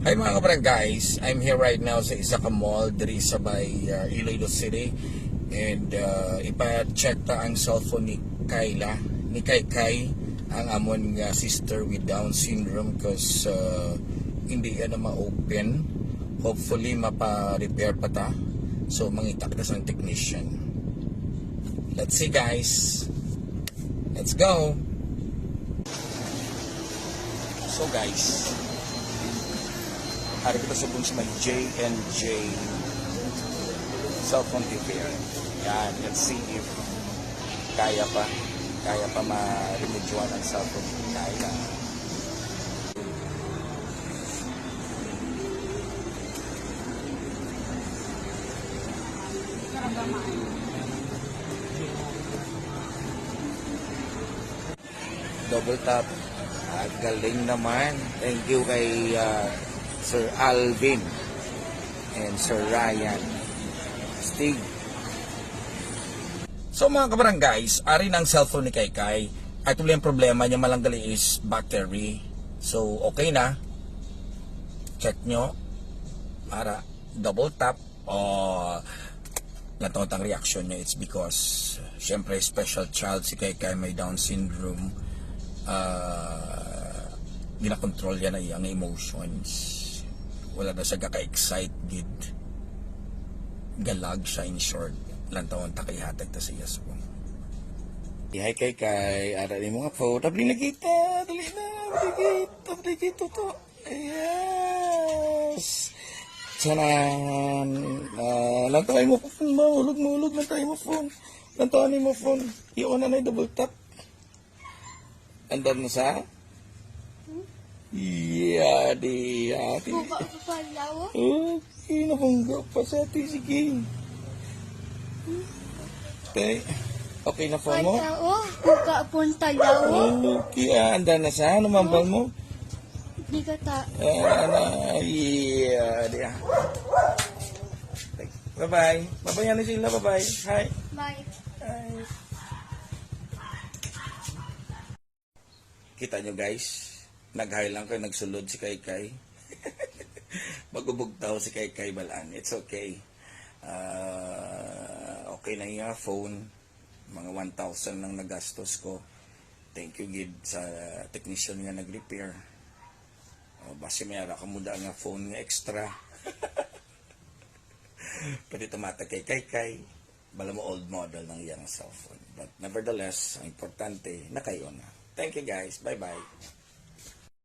Hi mga kabrang guys, I'm here right now sa isa ka mall diri sa Iloilo City and ipa-check ta ang cellphone ni Kayla, ni Kaykay, ang amon nga sister with Down syndrome cause hindi yan na ma-open. Hopefully mapa-repair pa ta. So mangita ka sa technician. Let's see guys. Let's go. So guys, hari kita sa bunch may J&J cellphone repair. Yan, let's see if kaya pa ma-remedyoan ang cellphone. Kaya. Double tap. At galing naman. Thank you kay Sir Alvin and Sir Ryan Stig. So mga kabarangays, ari ng cellphone ni Kaykay. Actually ang problema niya malanggali is battery. So okay na. Check nyo para double tap o natot ang reaction niya. It's because syempre special child si Kaykay, may Down syndrome. Ginakontrol yan na iyang emotions. Wala na siya kaka-excited. Galag siya in short. Lantawan takayhatag ta siya so. Hi Kaykay, ara ni mga photo. Dali na kita, dali na. Dali kita to. Yes. Sanan. Lantawan mo phone mo. Ulog. Lantawan mo phone. Lantawan mo phone. Iyon na double tap. Andan mo sa? Iya, di ati. Buka ko pa lawa. Okay, nabungga pa sa ati. Sige. Okay na phone mo? Pantao, buka punta lawa. Okay, andan na sa? Ano mambal mo? Di ka ta. Iya, di Bye-bye. Bye-bye na sila. Bye-bye. Hi. Bye. Hi. Kita nyo guys, nag-high lang kayo, nagsulod si Kaykay. Magubugtaw si Kaykay balaan. It's okay. Okay na yung phone. Mga 1,000 lang nagastos ko. Thank you gid sa technician nga nag-repair. Basi mayara ka muda nga phone nga extra. Pwede tumatag kay Kaykay. Bala mo old model ng iyang cellphone. But nevertheless, ang importante, nakayo na. Thank you guys. Bye-bye.